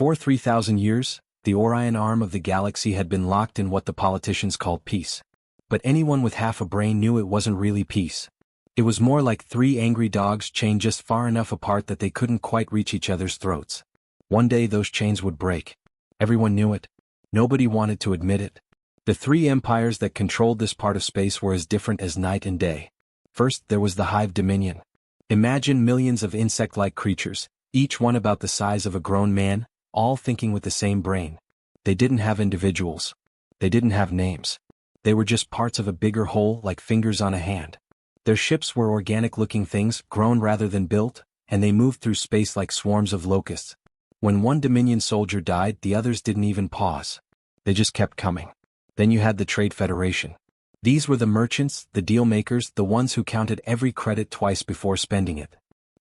For 3,000 years, the Orion arm of the galaxy had been locked in what the politicians called peace. But anyone with half a brain knew it wasn't really peace. It was more like three angry dogs chained just far enough apart that they couldn't quite reach each other's throats. One day those chains would break. Everyone knew it. Nobody wanted to admit it. The three empires that controlled this part of space were as different as night and day. First, there was the Hive Dominion. Imagine millions of insect-like creatures, each one about the size of a grown man, all thinking with the same brain. They didn't have individuals. They didn't have names. They were just parts of a bigger whole, like fingers on a hand. Their ships were organic-looking things, grown rather than built, and they moved through space like swarms of locusts. When one Dominion soldier died, the others didn't even pause. They just kept coming. Then you had the Trade Federation. These were the merchants, the deal-makers, the ones who counted every credit twice before spending it.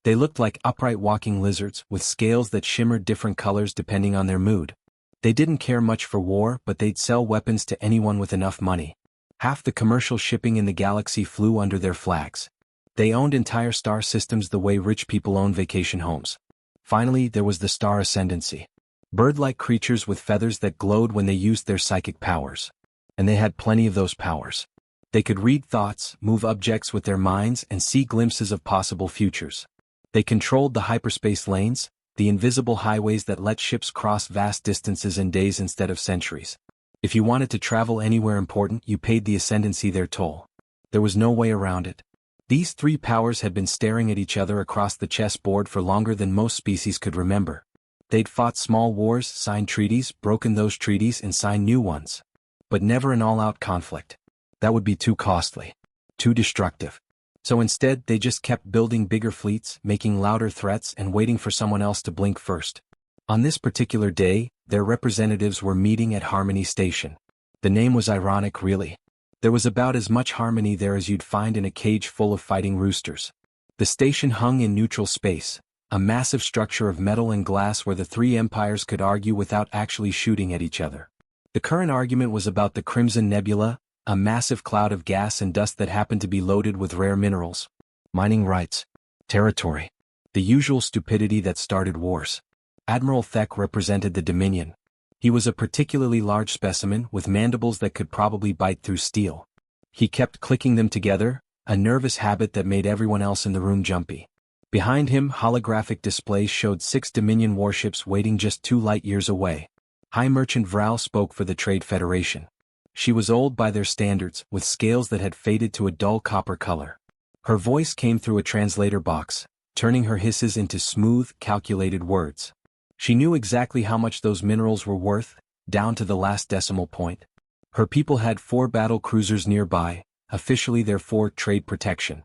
They looked like upright walking lizards, with scales that shimmered different colors depending on their mood. They didn't care much for war, but they'd sell weapons to anyone with enough money. Half the commercial shipping in the galaxy flew under their flags. They owned entire star systems the way rich people own vacation homes. Finally, there was the Star Ascendancy. Bird-like creatures with feathers that glowed when they used their psychic powers. And they had plenty of those powers. They could read thoughts, move objects with their minds, and see glimpses of possible futures. They controlled the hyperspace lanes, the invisible highways that let ships cross vast distances in days instead of centuries. If you wanted to travel anywhere important, you paid the Ascendancy their toll. There was no way around it. These three powers had been staring at each other across the chessboard for longer than most species could remember. They'd fought small wars, signed treaties, broken those treaties, and signed new ones. But never an all-out conflict. That would be too costly. Too destructive. So instead, they just kept building bigger fleets, making louder threats, and waiting for someone else to blink first. On this particular day, their representatives were meeting at Harmony Station. The name was ironic, really. There was about as much harmony there as you'd find in a cage full of fighting roosters. The station hung in neutral space, a massive structure of metal and glass where the three empires could argue without actually shooting at each other. The current argument was about the Crimson Nebula, a massive cloud of gas and dust that happened to be loaded with rare minerals. Mining rights. Territory. The usual stupidity that started wars. Admiral Thek represented the Dominion. He was a particularly large specimen with mandibles that could probably bite through steel. He kept clicking them together, a nervous habit that made everyone else in the room jumpy. Behind him, holographic displays showed 6 Dominion warships waiting just 2 light-years away. High Merchant Vral spoke for the Trade Federation. She was old by their standards, with scales that had faded to a dull copper color. Her voice came through a translator box, turning her hisses into smooth, calculated words. She knew exactly how much those minerals were worth, down to the last decimal point. Her people had 4 battle cruisers nearby, officially their 4 trade protection.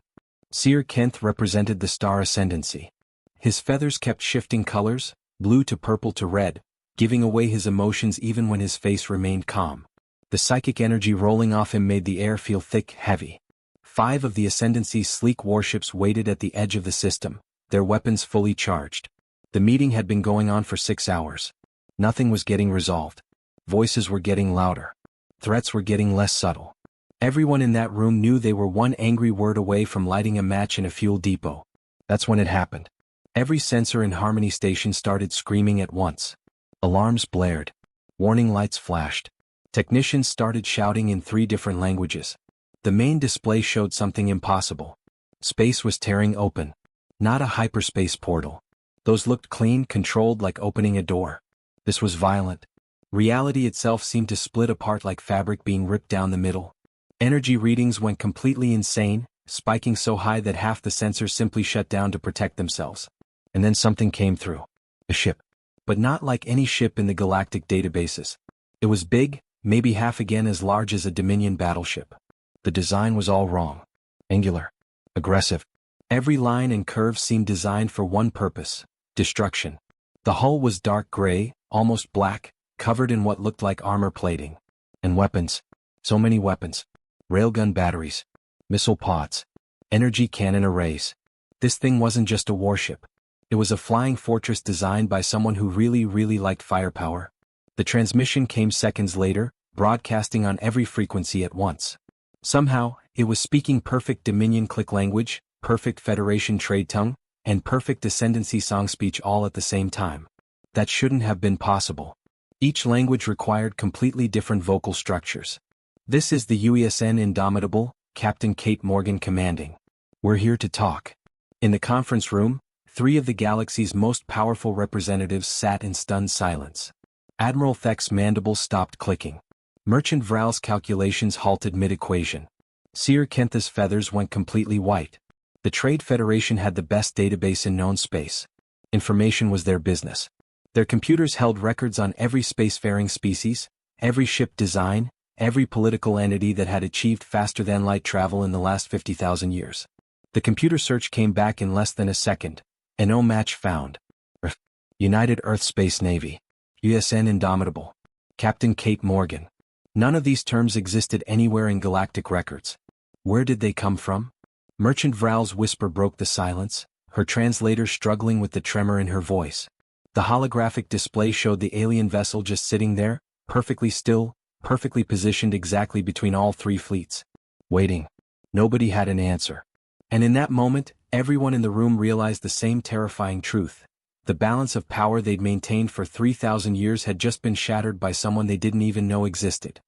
Seer Kenth represented the Star Ascendancy. His feathers kept shifting colors, blue to purple to red, giving away his emotions even when his face remained calm. The psychic energy rolling off him made the air feel thick, heavy. 5 of the Ascendancy's sleek warships waited at the edge of the system, their weapons fully charged. The meeting had been going on for 6 hours. Nothing was getting resolved. Voices were getting louder. Threats were getting less subtle. Everyone in that room knew they were one angry word away from lighting a match in a fuel depot. That's when it happened. Every sensor in Harmony Station started screaming at once. Alarms blared. Warning lights flashed. Technicians started shouting in 3 different languages. The main display showed something impossible. Space was tearing open. Not a hyperspace portal. Those looked clean, controlled like opening a door. This was violent. Reality itself seemed to split apart like fabric being ripped down the middle. Energy readings went completely insane, spiking so high that half the sensors simply shut down to protect themselves. And then something came through. A ship. But not like any ship in the galactic databases. It was big, maybe half again as large as a Dominion battleship. The design was all wrong. Angular. Aggressive. Every line and curve seemed designed for one purpose: destruction. The hull was dark gray, almost black, covered in what looked like armor plating. And weapons. So many weapons. Railgun batteries. Missile pods. Energy cannon arrays. This thing wasn't just a warship. It was a flying fortress designed by someone who really liked firepower. The transmission came seconds later, broadcasting on every frequency at once. Somehow, it was speaking perfect Dominion click language, perfect Federation trade tongue, and perfect Ascendancy song speech all at the same time. That shouldn't have been possible. Each language required completely different vocal structures. This is the UESN Indomitable, Captain Kate Morgan commanding. We're here to talk. In the conference room, 3 of the galaxy's most powerful representatives sat in stunned silence. Admiral Thek's mandibles stopped clicking. Merchant Vral's calculations halted mid-equation. Seer Kentha's feathers went completely white. The Trade Federation had the best database in known space. Information was their business. Their computers held records on every spacefaring species, every ship design, every political entity that had achieved faster-than-light travel in the last 50,000 years. The computer search came back in less than a second. An no match found. United Earth Space Navy. USN Indomitable. Captain Kate Morgan. None of these terms existed anywhere in galactic records. Where did they come from? Merchant Vral's whisper broke the silence, her translator struggling with the tremor in her voice. The holographic display showed the alien vessel just sitting there, perfectly still, perfectly positioned exactly between all 3 fleets. Waiting. Nobody had an answer. And in that moment, everyone in the room realized the same terrifying truth. The balance of power they'd maintained for 3,000 years had just been shattered by someone they didn't even know existed.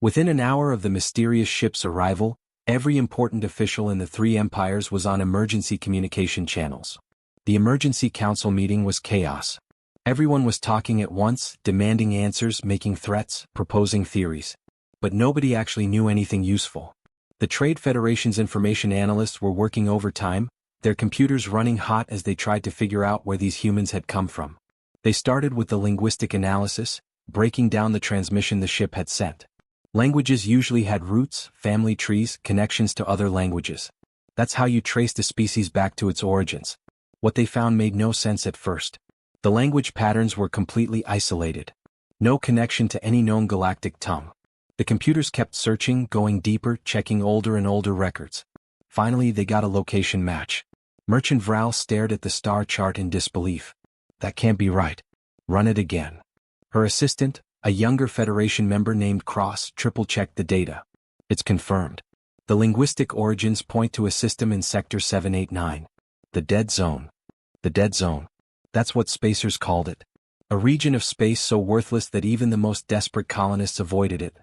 Within an hour of the mysterious ship's arrival, every important official in the 3 empires was on emergency communication channels. The emergency council meeting was chaos. Everyone was talking at once, demanding answers, making threats, proposing theories. But nobody actually knew anything useful. The Trade Federation's information analysts were working overtime, their computers running hot as they tried to figure out where these humans had come from. They started with the linguistic analysis, breaking down the transmission the ship had sent. Languages usually had roots, family trees, connections to other languages. That's how you traced a species back to its origins. What they found made no sense at first. The language patterns were completely isolated. No connection to any known galactic tongue. The computers kept searching, going deeper, checking older and older records. Finally, they got a location match. Merchant Vral stared at the star chart in disbelief. That can't be right. Run it again. Her assistant, a younger Federation member named Cross, triple-checked the data. It's confirmed. The linguistic origins point to a system in Sector 789. The Dead Zone. The Dead Zone. That's what spacers called it. A region of space so worthless that even the most desperate colonists avoided it.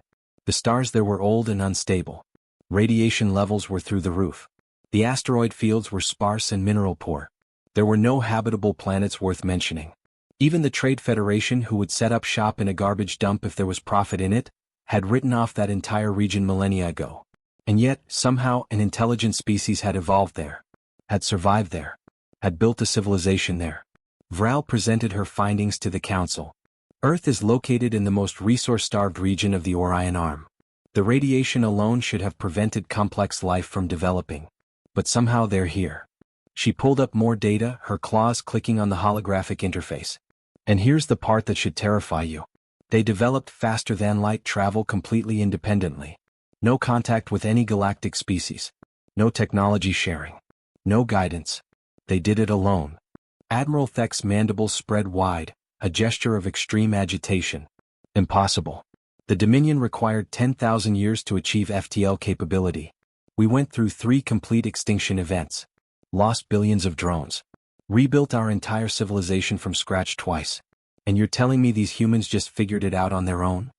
The stars there were old and unstable. Radiation levels were through the roof. The asteroid fields were sparse and mineral poor. There were no habitable planets worth mentioning. Even the Trade Federation, who would set up shop in a garbage dump if there was profit in it, had written off that entire region millennia ago. And yet, somehow, an intelligent species had evolved there. Had survived there. Had built a civilization there. Vral presented her findings to the Council. Earth is located in the most resource-starved region of the Orion Arm. The radiation alone should have prevented complex life from developing. But somehow they're here. She pulled up more data, her claws clicking on the holographic interface. And here's the part that should terrify you. They developed faster-than-light travel completely independently. No contact with any galactic species. No technology sharing. No guidance. They did it alone. Admiral Thek's mandibles spread wide, a gesture of extreme agitation. Impossible. The Dominion required 10,000 years to achieve FTL capability. We went through 3 complete extinction events. Lost billions of drones. Rebuilt our entire civilization from scratch twice. And you're telling me these humans just figured it out on their own?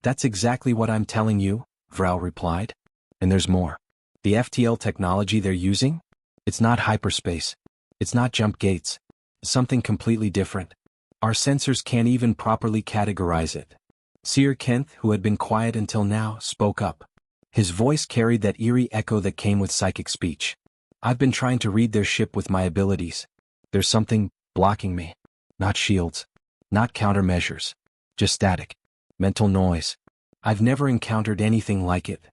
That's exactly what I'm telling you, Vral replied. And there's more. The FTL technology they're using? It's not hyperspace. It's not jump gates. Something completely different. Our sensors can't even properly categorize it. Seer Kent, who had been quiet until now, spoke up. His voice carried that eerie echo that came with psychic speech. I've been trying to read their ship with my abilities. There's something blocking me. Not shields. Not countermeasures. Just static. Mental noise. I've never encountered anything like it.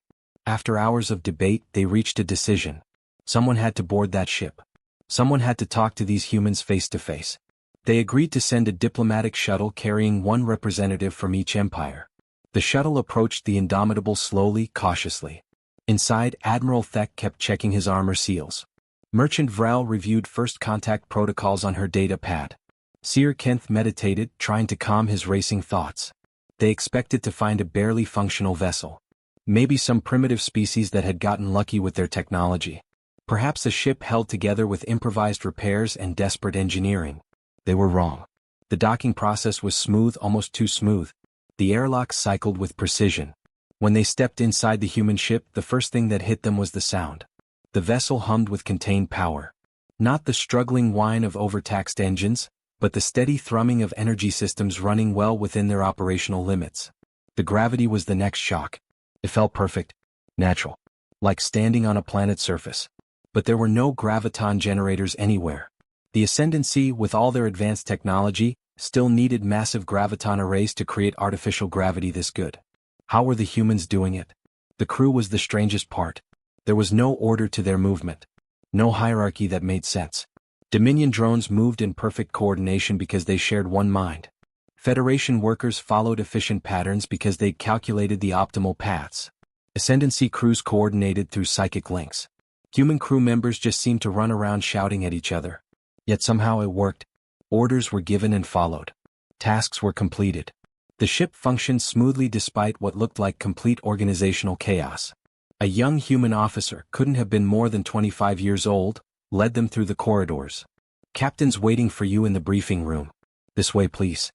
After hours of debate, they reached a decision. Someone had to board that ship. Someone had to talk to these humans face to face. They agreed to send a diplomatic shuttle carrying 1 representative from each empire. The shuttle approached the Indomitable slowly, cautiously. Inside, Admiral Thek kept checking his armor seals. Merchant Vral reviewed first contact protocols on her data pad. Seer Kent meditated, trying to calm his racing thoughts. They expected to find a barely functional vessel. Maybe some primitive species that had gotten lucky with their technology. Perhaps a ship held together with improvised repairs and desperate engineering. They were wrong. The docking process was smooth, almost too smooth. The airlock cycled with precision. When they stepped inside the human ship, the first thing that hit them was the sound. The vessel hummed with contained power. Not the struggling whine of overtaxed engines, but the steady thrumming of energy systems running well within their operational limits. The gravity was the next shock. It felt perfect, natural, like standing on a planet's surface. But there were no graviton generators anywhere. The Ascendancy, with all their advanced technology, still needed massive graviton arrays to create artificial gravity this good. How were the humans doing it? The crew was the strangest part. There was no order to their movement. No hierarchy that made sense. Dominion drones moved in perfect coordination because they shared one mind. Federation workers followed efficient patterns because they calculated the optimal paths. Ascendancy crews coordinated through psychic links. Human crew members just seemed to run around shouting at each other. Yet somehow it worked. Orders were given and followed. Tasks were completed. The ship functioned smoothly despite what looked like complete organizational chaos. A young human officer, couldn't have been more than 25 years old, led them through the corridors. "Captain's waiting for you in the briefing room. This way, please."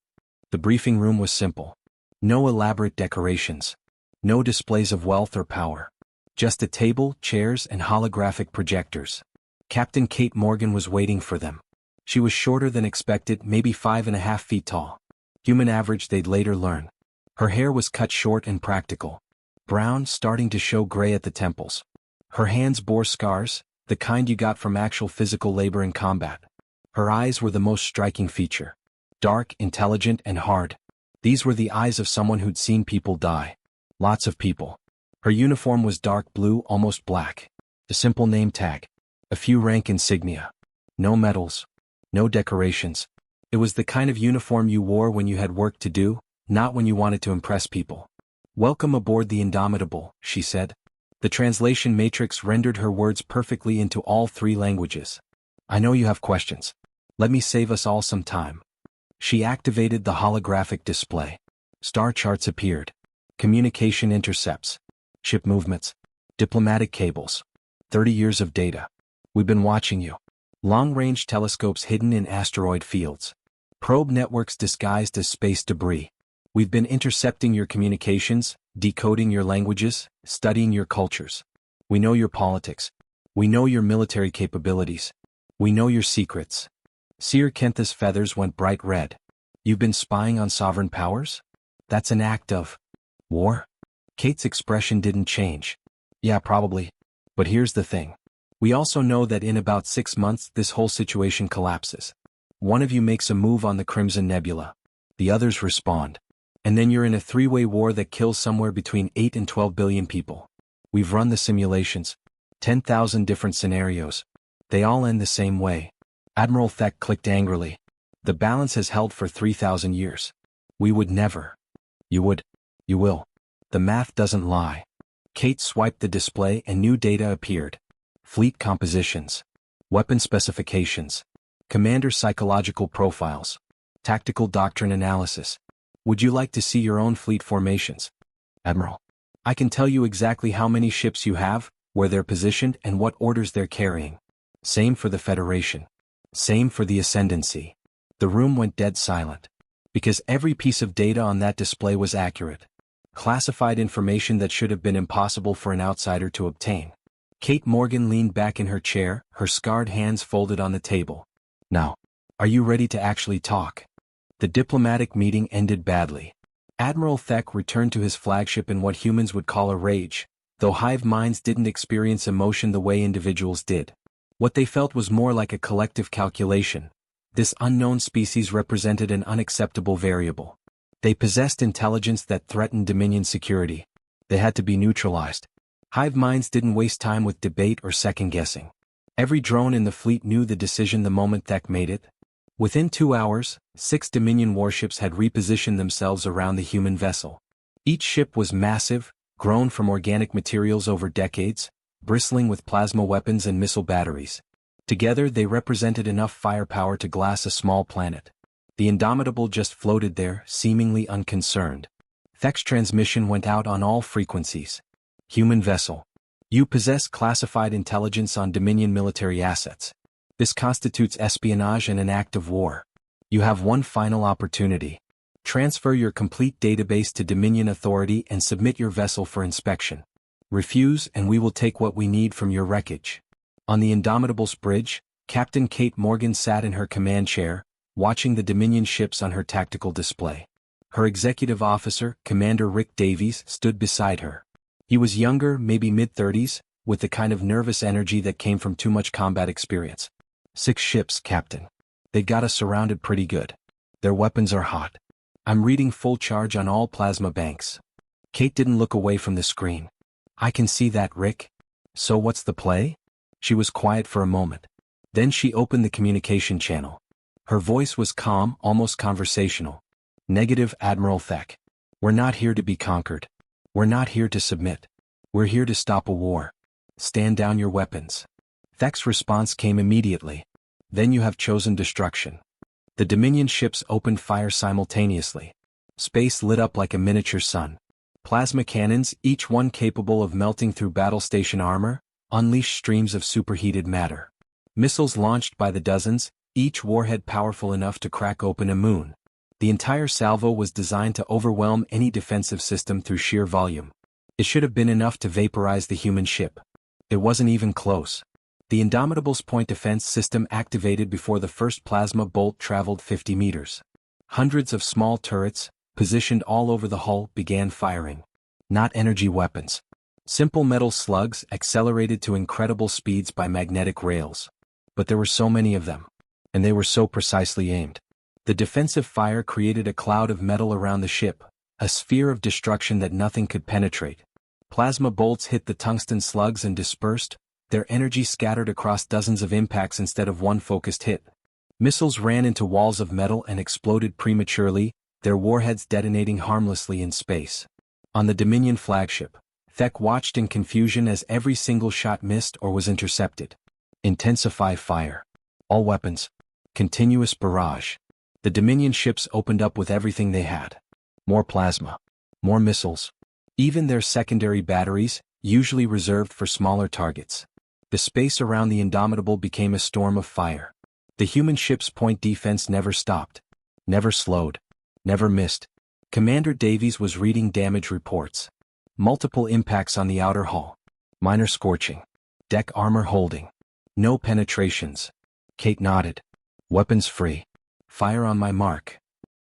The briefing room was simple. No elaborate decorations. No displays of wealth or power. Just a table, chairs, and holographic projectors. Captain Kate Morgan was waiting for them. She was shorter than expected, maybe 5.5 feet tall. Human average, they'd later learn. Her hair was cut short and practical. Brown, starting to show gray at the temples. Her hands bore scars, the kind you got from actual physical labor in combat. Her eyes were the most striking feature. Dark, intelligent, and hard. These were the eyes of someone who'd seen people die. Lots of people. Her uniform was dark blue, almost black. A simple name tag. A few rank insignia. No medals. No decorations. It was the kind of uniform you wore when you had work to do, not when you wanted to impress people. "Welcome aboard the Indomitable," she said. The translation matrix rendered her words perfectly into all 3 languages. "I know you have questions. Let me save us all some time." She activated the holographic display. Star charts appeared. Communication intercepts. Ship movements. Diplomatic cables. 30 years of data. "We've been watching you." Long-range telescopes hidden in asteroid fields. Probe networks disguised as space debris. "We've been intercepting your communications, decoding your languages, studying your cultures. We know your politics. We know your military capabilities. We know your secrets." Seer Kentha's feathers went bright red. "You've been spying on sovereign powers? That's an act of war?" Kate's expression didn't change. "Yeah, probably. But here's the thing. We also know that in about 6 months this whole situation collapses. One of you makes a move on the Crimson Nebula. The others respond. And then you're in a 3-way war that kills somewhere between 8 and 12 billion people. We've run the simulations. 10,000 different scenarios. They all end the same way." Admiral Thek clicked angrily. "The balance has held for 3,000 years. We would never." "You would. You will. The math doesn't lie." Kate swiped the display and new data appeared. Fleet compositions. Weapon specifications. Commander psychological profiles. Tactical doctrine analysis. "Would you like to see your own fleet formations?" "Admiral, I can tell you exactly how many ships you have, where they're positioned, and what orders they're carrying. Same for the Federation. Same for the Ascendancy." The room went dead silent. Because every piece of data on that display was accurate. Classified information that should have been impossible for an outsider to obtain. Kate Morgan leaned back in her chair, her scarred hands folded on the table. "Now, are you ready to actually talk?" The diplomatic meeting ended badly. Admiral Thek returned to his flagship in what humans would call a rage, though hive minds didn't experience emotion the way individuals did. What they felt was more like a collective calculation. This unknown species represented an unacceptable variable. They possessed intelligence that threatened Dominion security. They had to be neutralized. Hive minds didn't waste time with debate or second-guessing. Every drone in the fleet knew the decision the moment Thek made it. Within 2 hours, 6 Dominion warships had repositioned themselves around the human vessel. Each ship was massive, grown from organic materials over decades, bristling with plasma weapons and missile batteries. Together they represented enough firepower to glass a small planet. The Indomitable just floated there, seemingly unconcerned. Thek's transmission went out on all frequencies. "Human vessel. You possess classified intelligence on Dominion military assets. This constitutes espionage and an act of war. You have one final opportunity. Transfer your complete database to Dominion Authority and submit your vessel for inspection. Refuse and we will take what we need from your wreckage. On the Indomitable's bridge, Captain Kate Morgan sat in her command chair, watching the Dominion ships on her tactical display. Her executive officer, Commander Rick Davies, stood beside her. He was younger, maybe mid-30s, with the kind of nervous energy that came from too much combat experience. 6 ships, Captain. They got us surrounded pretty good. Their weapons are hot. I'm reading full charge on all plasma banks. Kate didn't look away from the screen. I can see that, Rick. So what's the play? She was quiet for a moment. Then she opened the communication channel. Her voice was calm, almost conversational. Negative, Admiral Thek. We're not here to be conquered. We're not here to submit. We're here to stop a war. Stand down your weapons. Thek's response came immediately. Then you have chosen destruction. The Dominion ships opened fire simultaneously. Space lit up like a miniature sun. Plasma cannons, each one capable of melting through battle station armor, unleashed streams of superheated matter. Missiles launched by the dozens, each warhead powerful enough to crack open a moon. The entire salvo was designed to overwhelm any defensive system through sheer volume. It should have been enough to vaporize the human ship. It wasn't even close. The Indomitable's point defense system activated before the first plasma bolt traveled 50 meters. Hundreds of small turrets, positioned all over the hull, began firing. Not energy weapons. Simple metal slugs accelerated to incredible speeds by magnetic rails. But there were so many of them. And they were so precisely aimed. The defensive fire created a cloud of metal around the ship, a sphere of destruction that nothing could penetrate. Plasma bolts hit the tungsten slugs and dispersed, their energy scattered across dozens of impacts instead of one focused hit. Missiles ran into walls of metal and exploded prematurely, their warheads detonating harmlessly in space. On the Dominion flagship, Thek watched in confusion as every single shot missed or was intercepted. Intensify fire. All weapons. Continuous barrage. The Dominion ships opened up with everything they had. More plasma. More missiles. Even their secondary batteries, usually reserved for smaller targets. The space around the Indomitable became a storm of fire. The human ship's point defense never stopped. Never slowed. Never missed. Commander Davies was reading damage reports. Multiple impacts on the outer hull. Minor scorching. Deck armor holding. No penetrations. Kate nodded. Weapons free. Fire on my mark.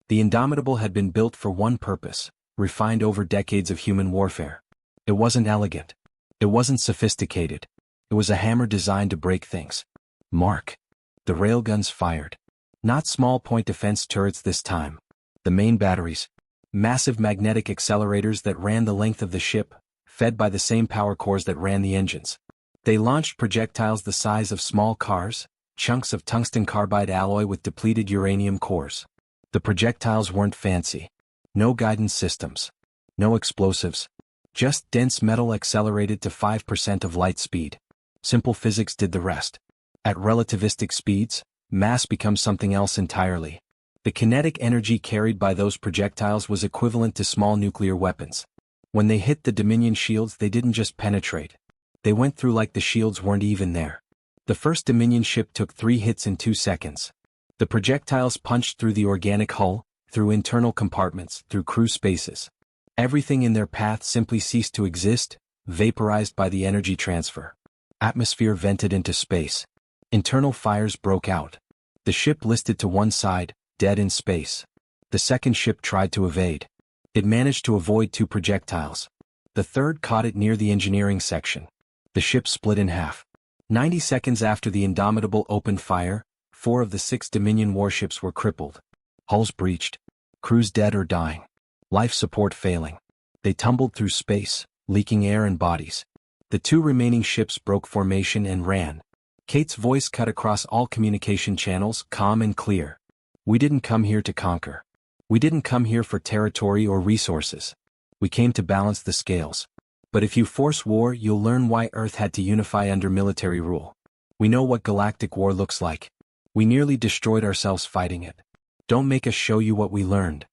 The Indomitable had been built for one purpose, refined over decades of human warfare. It wasn't elegant. It wasn't sophisticated. It was a hammer designed to break things. Mark. The railguns fired. Not small point defense turrets this time. The main batteries. Massive magnetic accelerators that ran the length of the ship, fed by the same power cores that ran the engines. They launched projectiles the size of small cars, chunks of tungsten carbide alloy with depleted uranium cores. The projectiles weren't fancy. No guidance systems. No explosives. Just dense metal accelerated to 5% of light speed. Simple physics did the rest. At relativistic speeds, mass becomes something else entirely. The kinetic energy carried by those projectiles was equivalent to small nuclear weapons. When they hit the Dominion shields, they didn't just penetrate. They went through like the shields weren't even there. The first Dominion ship took 3 hits in 2 seconds. The projectiles punched through the organic hull, through internal compartments, through crew spaces. Everything in their path simply ceased to exist, vaporized by the energy transfer. Atmosphere vented into space. Internal fires broke out. The ship listed to one side, dead in space. The second ship tried to evade. It managed to avoid 2 projectiles. The third caught it near the engineering section. The ship split in half. 90 seconds after the Indomitable opened fire, 4 of the 6 Dominion warships were crippled. Hulls breached. Crews dead or dying. Life support failing. They tumbled through space, leaking air and bodies. The 2 remaining ships broke formation and ran. Kate's voice cut across all communication channels, calm and clear. We didn't come here to conquer. We didn't come here for territory or resources. We came to balance the scales. But if you force war, you'll learn why Earth had to unify under military rule. We know what galactic war looks like. We nearly destroyed ourselves fighting it. Don't make us show you what we learned.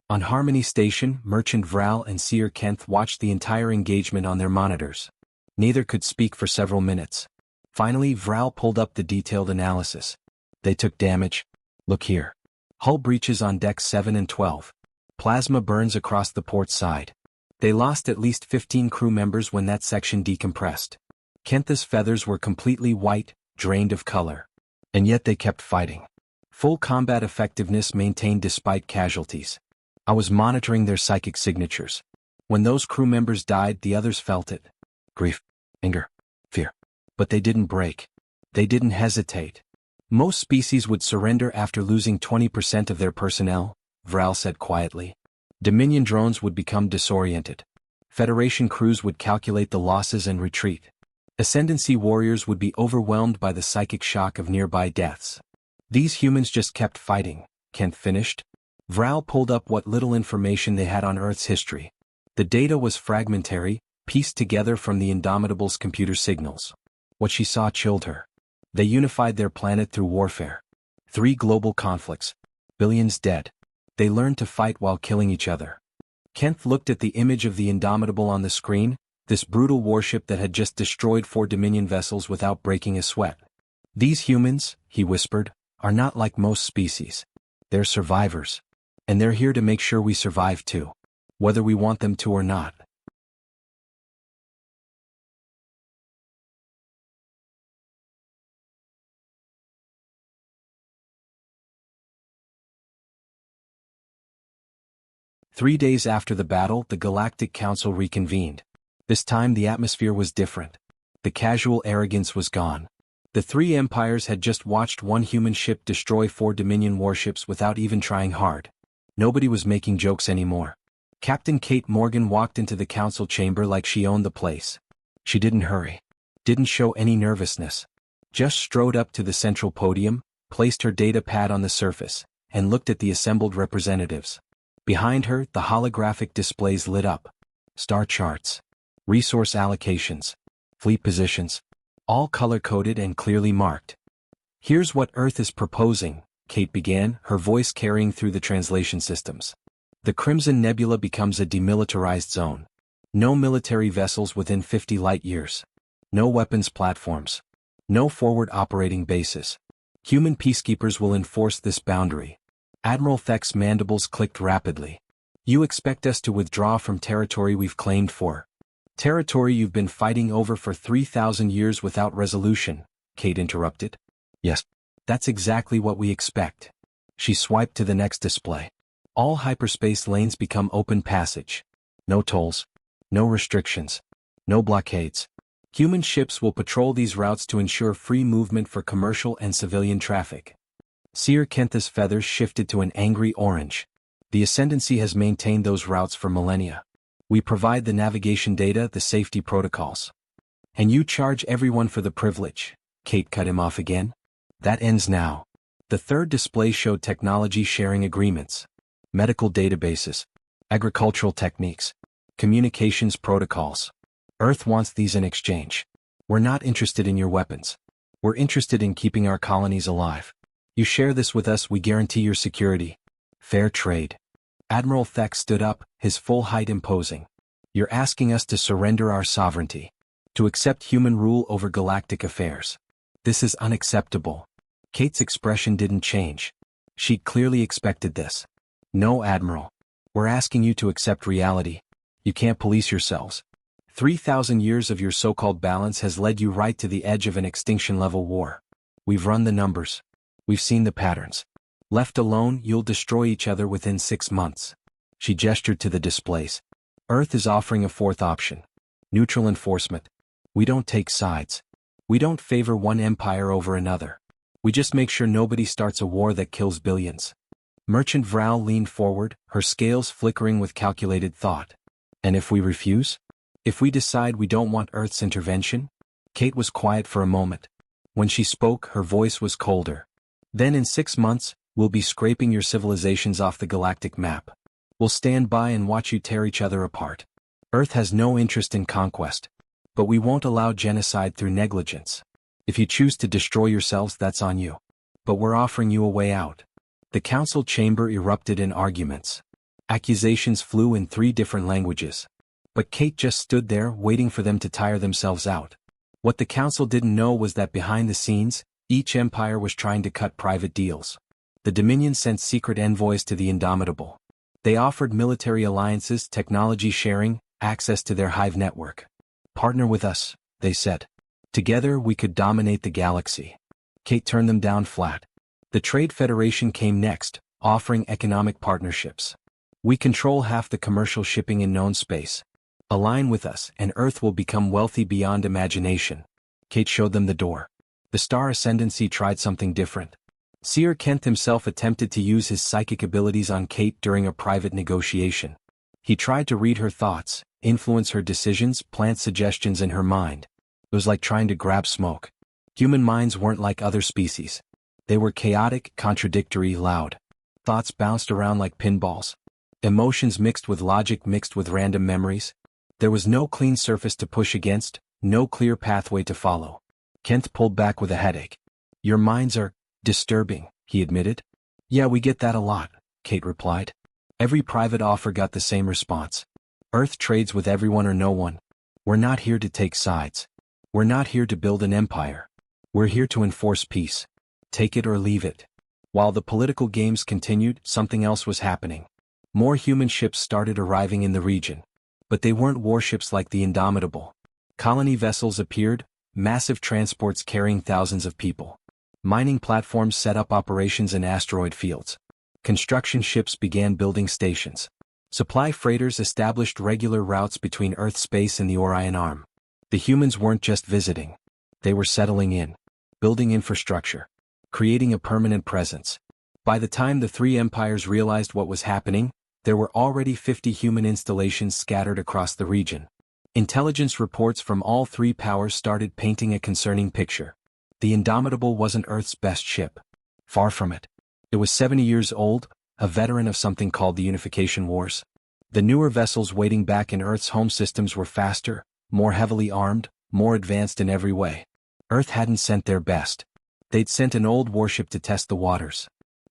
On Harmony Station, Merchant Vral and Seer Kenth watched the entire engagement on their monitors. Neither could speak for several minutes. Finally, Vral pulled up the detailed analysis. They took damage. Look here. Hull breaches on decks 7 and 12. Plasma burns across the port side. They lost at least 15 crew members when that section decompressed. Kentha's feathers were completely white, drained of color. And yet they kept fighting. Full combat effectiveness maintained despite casualties. I was monitoring their psychic signatures. When those crew members died, the others felt it. Grief, anger, fear. But they didn't break. They didn't hesitate. Most species would surrender after losing 20% of their personnel, Vral said quietly. Dominion drones would become disoriented. Federation crews would calculate the losses and retreat. Ascendancy warriors would be overwhelmed by the psychic shock of nearby deaths. These humans just kept fighting, Kent finished. Vral pulled up what little information they had on Earth's history. The data was fragmentary, pieced together from the Indomitable's computer signals. What she saw chilled her. They unified their planet through warfare. 3 global conflicts. Billions dead. They learned to fight while killing each other. Kent looked at the image of the Indomitable on the screen, this brutal warship that had just destroyed 4 Dominion vessels without breaking a sweat. These humans, he whispered, are not like most species. They're survivors. And they're here to make sure we survive too. Whether we want them to or not. Three days after the battle, the Galactic Council reconvened. This time the atmosphere was different. The casual arrogance was gone. The 3 empires had just watched one human ship destroy 4 Dominion warships without even trying hard. Nobody was making jokes anymore. Captain Kate Morgan walked into the council chamber like she owned the place. She didn't hurry. Didn't show any nervousness. Just strode up to the central podium, placed her data pad on the surface, and looked at the assembled representatives. Behind her, the holographic displays lit up. Star charts. Resource allocations. Fleet positions. All color-coded and clearly marked. Here's what Earth is proposing, Kate began, her voice carrying through the translation systems. The Crimson Nebula becomes a demilitarized zone. No military vessels within 50 light-years. No weapons platforms. No forward operating bases. Human peacekeepers will enforce this boundary. Admiral Thek's mandibles clicked rapidly. You expect us to withdraw from territory we've claimed for. Territory you've been fighting over for 3,000 years without resolution, Kate interrupted. Yes, that's exactly what we expect. She swiped to the next display. All hyperspace lanes become open passage. No tolls. No restrictions. No blockades. Human ships will patrol these routes to ensure free movement for commercial and civilian traffic. Seer Kentha's feathers shifted to an angry orange. The Ascendancy has maintained those routes for millennia. We provide the navigation data, the safety protocols. And you charge everyone for the privilege. Kate cut him off again. That ends now. The third display showed technology sharing agreements. Medical databases. Agricultural techniques. Communications protocols. Earth wants these in exchange. We're not interested in your weapons. We're interested in keeping our colonies alive. You share this with us, we guarantee your security. Fair trade. Admiral Thek stood up, his full height imposing. You're asking us to surrender our sovereignty. To accept human rule over galactic affairs. This is unacceptable. Kate's expression didn't change. She'd clearly expected this. No, Admiral. We're asking you to accept reality. You can't police yourselves. 3,000 years of your so-called balance has led you right to the edge of an extinction-level war. We've run the numbers. We've seen the patterns. Left alone, you'll destroy each other within 6 months. She gestured to the displays. Earth is offering a fourth option. Neutral enforcement. We don't take sides. We don't favor one empire over another. We just make sure nobody starts a war that kills billions. Merchant Vral leaned forward, her scales flickering with calculated thought. And if we refuse? If we decide we don't want Earth's intervention? Kate was quiet for a moment. When she spoke, her voice was colder. Then in 6 months, we'll be scraping your civilizations off the galactic map. We'll stand by and watch you tear each other apart. Earth has no interest in conquest. But we won't allow genocide through negligence. If you choose to destroy yourselves, that's on you. But we're offering you a way out. The council chamber erupted in arguments. Accusations flew in 3 different languages. But Kate just stood there waiting for them to tire themselves out. What the council didn't know was that behind the scenes, each empire was trying to cut private deals. The Dominion sent secret envoys to the Indomitable. They offered military alliances, technology sharing, access to their hive network. Partner with us, they said. Together we could dominate the galaxy. Kate turned them down flat. The Trade Federation came next, offering economic partnerships. We control half the commercial shipping in known space. Align with us and Earth will become wealthy beyond imagination. Kate showed them the door. The Star Ascendancy tried something different. Seer Kent himself attempted to use his psychic abilities on Kate during a private negotiation. He tried to read her thoughts, influence her decisions, plant suggestions in her mind. It was like trying to grab smoke. Human minds weren't like other species. They were chaotic, contradictory, loud. Thoughts bounced around like pinballs. Emotions mixed with logic, mixed with random memories. There was no clean surface to push against, no clear pathway to follow. Kent pulled back with a headache. Your minds are disturbing, he admitted. Yeah, we get that a lot, Kate replied. Every private offer got the same response. Earth trades with everyone or no one. We're not here to take sides. We're not here to build an empire. We're here to enforce peace. Take it or leave it. While the political games continued, something else was happening. More human ships started arriving in the region. But they weren't warships like the Indomitable. Colony vessels appeared, massive transports carrying thousands of people. Mining platforms set up operations in asteroid fields. Construction ships began building stations. Supply freighters established regular routes between Earth space and the Orion Arm. The humans weren't just visiting. They were settling in, building infrastructure, creating a permanent presence. By the time the three empires realized what was happening, there were already 50 human installations scattered across the region. Intelligence reports from all three powers started painting a concerning picture. The Indomitable wasn't Earth's best ship. Far from it. It was 70 years old, a veteran of something called the Unification Wars. The newer vessels waiting back in Earth's home systems were faster, more heavily armed, more advanced in every way. Earth hadn't sent their best. They'd sent an old warship to test the waters.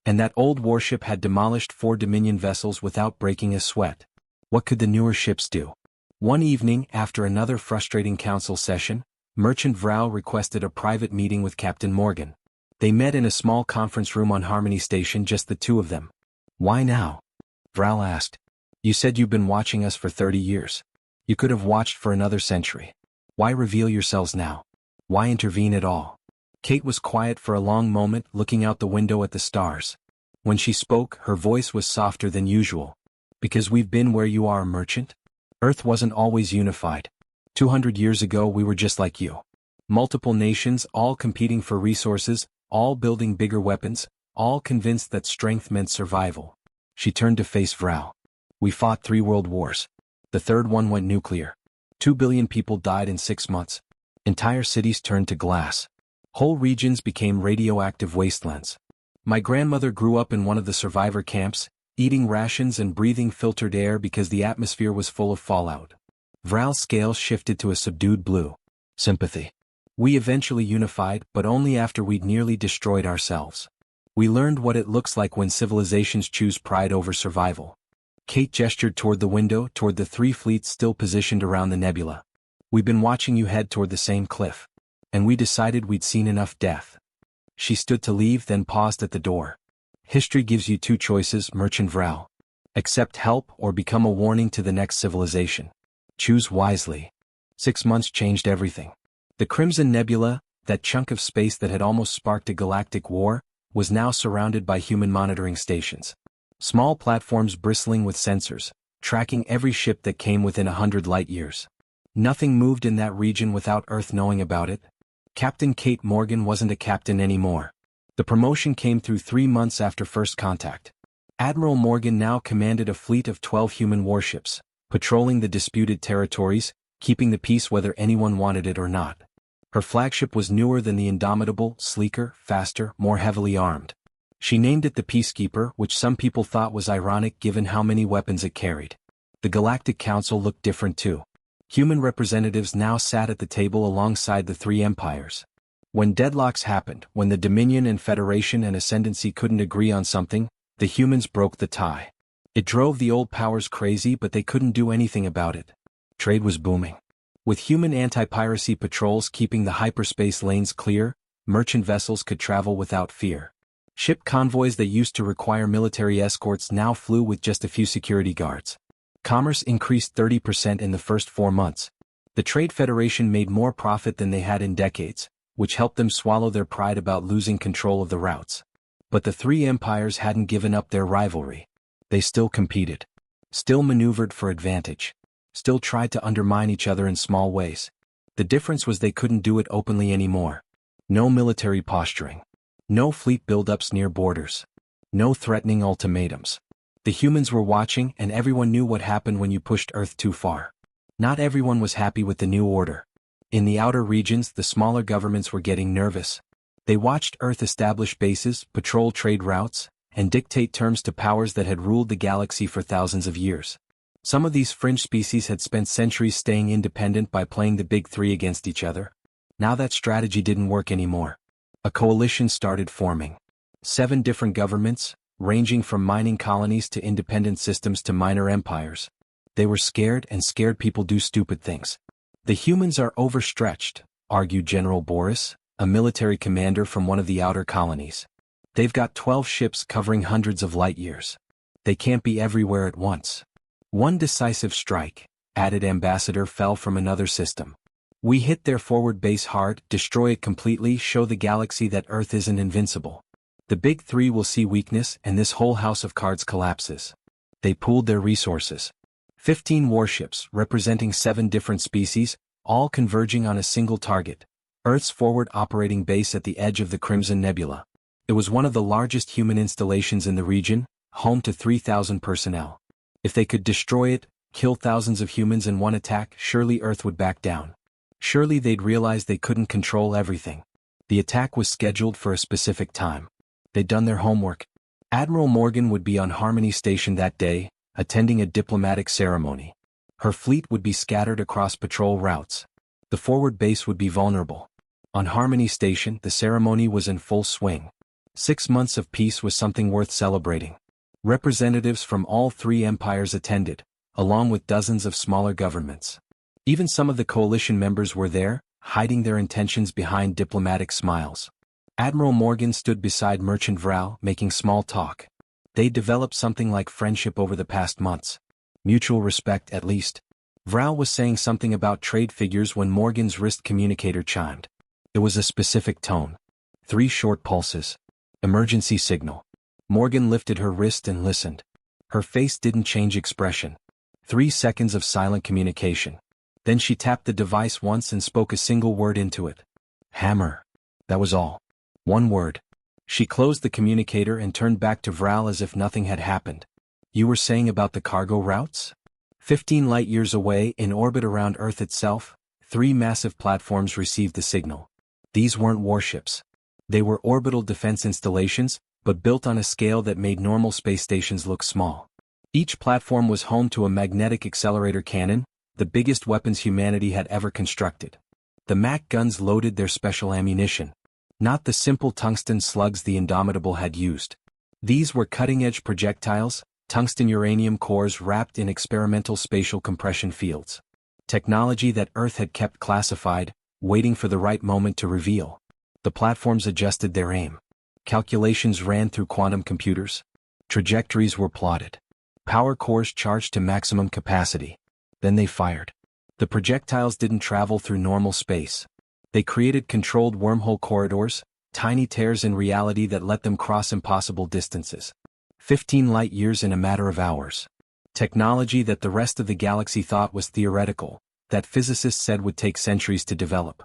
And that old warship had demolished 4 Dominion vessels without breaking a sweat. What could the newer ships do? One evening, after another frustrating council session, Merchant Vrow requested a private meeting with Captain Morgan. They met in a small conference room on Harmony Station, just the two of them. Why now? Vrow asked. You said you've been watching us for 30 years. You could have watched for another century. Why reveal yourselves now? Why intervene at all? Kate was quiet for a long moment, looking out the window at the stars. When she spoke, her voice was softer than usual. Because we've been where you are, Merchant. Earth wasn't always unified. 200 years ago we were just like you. Multiple nations, all competing for resources, all building bigger weapons, all convinced that strength meant survival. She turned to face Vrow. We fought 3 world wars. The third one went nuclear. 2 billion people died in 6 months. Entire cities turned to glass. Whole regions became radioactive wastelands. My grandmother grew up in one of the survivor camps, eating rations and breathing filtered air because the atmosphere was full of fallout. Vrow's scale shifted to a subdued blue. Sympathy. We eventually unified, but only after we'd nearly destroyed ourselves. We learned what it looks like when civilizations choose pride over survival. Kate gestured toward the window, toward the 3 fleets still positioned around the nebula. We've been watching you head toward the same cliff. And we decided we'd seen enough death. She stood to leave, then paused at the door. History gives you 2 choices, Merchant Vrow. Accept help or become a warning to the next civilization. Choose wisely. 6 months changed everything. The Crimson Nebula, that chunk of space that had almost sparked a galactic war, was now surrounded by human monitoring stations. Small platforms bristling with sensors, tracking every ship that came within 100 light-years. Nothing moved in that region without Earth knowing about it. Captain Kate Morgan wasn't a captain anymore. The promotion came through 3 months after first contact. Admiral Morgan now commanded a fleet of 12 human warships, patrolling the disputed territories, keeping the peace whether anyone wanted it or not. Her flagship was newer than the Indomitable, sleeker, faster, more heavily armed. She named it the Peacekeeper, which some people thought was ironic given how many weapons it carried. The Galactic Council looked different too. Human representatives now sat at the table alongside the 3 empires. When deadlocks happened, when the Dominion and Federation and Ascendancy couldn't agree on something, the humans broke the tie. It drove the old powers crazy, but they couldn't do anything about it. Trade was booming. With human anti-piracy patrols keeping the hyperspace lanes clear, merchant vessels could travel without fear. Ship convoys that used to require military escorts now flew with just a few security guards. Commerce increased 30% in the first 4 months. The Trade Federation made more profit than they had in decades, which helped them swallow their pride about losing control of the routes. But the three empires hadn't given up their rivalry. They still competed. Still maneuvered for advantage. Still tried to undermine each other in small ways. The difference was they couldn't do it openly anymore. No military posturing. No fleet buildups near borders. No threatening ultimatums. The humans were watching, and everyone knew what happened when you pushed Earth too far. Not everyone was happy with the new order. In the outer regions, the smaller governments were getting nervous. They watched Earth establish bases, patrol trade routes, and dictate terms to powers that had ruled the galaxy for thousands of years. Some of these fringe species had spent centuries staying independent by playing the big three against each other. Now that strategy didn't work anymore. A coalition started forming. 7 different governments, ranging from mining colonies to independent systems to minor empires. They were scared, and scared people do stupid things. The humans are overstretched, argued General Boris, a military commander from one of the outer colonies. They've got 12 ships covering hundreds of light years. They can't be everywhere at once. One decisive strike, added Ambassador, fell from another system. We hit their forward base hard, destroy it completely, show the galaxy that Earth isn't invincible. The big three will see weakness, and this whole house of cards collapses. They pooled their resources. 15 warships, representing 7 different species, all converging on a single target. Earth's forward operating base at the edge of the Crimson Nebula. It was one of the largest human installations in the region, home to 3,000 personnel. If they could destroy it, kill thousands of humans in one attack, surely Earth would back down. Surely they'd realize they couldn't control everything. The attack was scheduled for a specific time. They'd done their homework. Admiral Morgan would be on Harmony Station that day, attending a diplomatic ceremony. Her fleet would be scattered across patrol routes. The forward base would be vulnerable. On Harmony Station, the ceremony was in full swing. 6 months of peace was something worth celebrating. Representatives from all 3 empires attended, along with dozens of smaller governments. Even some of the coalition members were there, hiding their intentions behind diplomatic smiles. Admiral Morgan stood beside Merchant Vral, making small talk. They'd developed something like friendship over the past months. Mutual respect, at least. Vral was saying something about trade figures when Morgan's wrist communicator chimed. It was a specific tone. 3 short pulses. Emergency signal. Morgan lifted her wrist and listened. Her face didn't change expression. 3 seconds of silent communication. Then she tapped the device once and spoke a single word into it. Hammer. That was all. 1 word. She closed the communicator and turned back to Vral as if nothing had happened. You were saying about the cargo routes? 15 light-years away, in orbit around Earth itself, 3 massive platforms received the signal. These weren't warships. They were orbital defense installations, but built on a scale that made normal space stations look small. Each platform was home to a magnetic accelerator cannon, the biggest weapons humanity had ever constructed. The MAC guns loaded their special ammunition. Not the simple tungsten slugs the Indomitable had used. These were cutting-edge projectiles, tungsten uranium cores wrapped in experimental spatial compression fields. Technology that Earth had kept classified, waiting for the right moment to reveal. The platforms adjusted their aim. Calculations ran through quantum computers. Trajectories were plotted. Power cores charged to maximum capacity. Then they fired. The projectiles didn't travel through normal space. They created controlled wormhole corridors, tiny tears in reality that let them cross impossible distances. 15 light-years in a matter of hours. Technology that the rest of the galaxy thought was theoretical, that physicists said would take centuries to develop.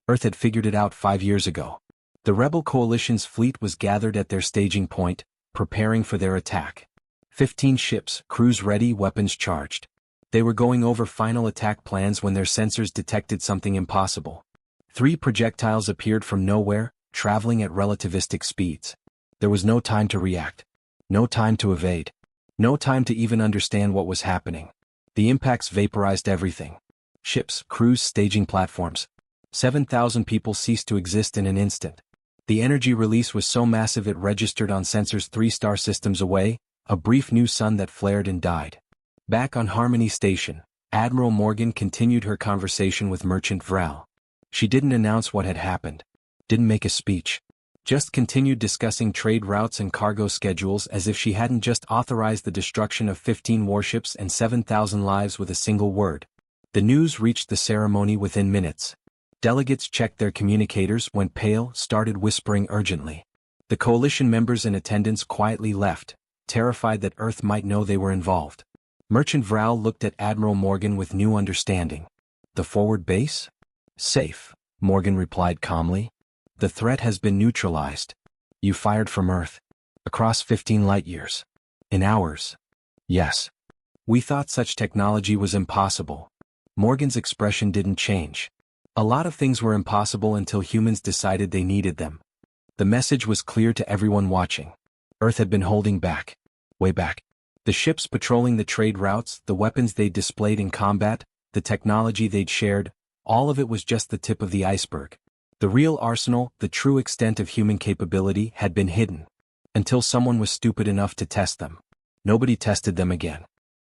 Earth had figured it out 5 years ago. The Rebel Coalition's fleet was gathered at their staging point, preparing for their attack. 15 ships, crews ready, weapons charged. They were going over final attack plans when their sensors detected something impossible. 3 projectiles appeared from nowhere, traveling at relativistic speeds. There was no time to react. No time to evade. No time to even understand what was happening. The impacts vaporized everything. Ships, crews, staging platforms. 7,000 people ceased to exist in an instant. The energy release was so massive it registered on sensors 3 star systems away, a brief new sun that flared and died. Back on Harmony Station, Admiral Morgan continued her conversation with Merchant Vral. She didn't announce what had happened. Didn't make a speech. just continued discussing trade routes and cargo schedules as if she hadn't just authorized the destruction of 15 warships and 7,000 lives with a single word. The news reached the ceremony within minutes. Delegates checked their communicators, went pale, started whispering urgently. The coalition members in attendance quietly left, terrified that Earth might know they were involved. Merchant Vral looked at Admiral Morgan with new understanding. The forward base? Safe, Morgan replied calmly. The threat has been neutralized. You fired from Earth. Across 15 light-years. In hours. Yes. We thought such technology was impossible. Morgan's expression didn't change. A lot of things were impossible until humans decided they needed them. The message was clear to everyone watching. Earth had been holding back. Way back. The ships patrolling the trade routes, the weapons they'd displayed in combat, the technology they'd shared, all of it was just the tip of the iceberg. The real arsenal, the true extent of human capability, had been hidden. Until someone was stupid enough to test them. Nobody tested them again.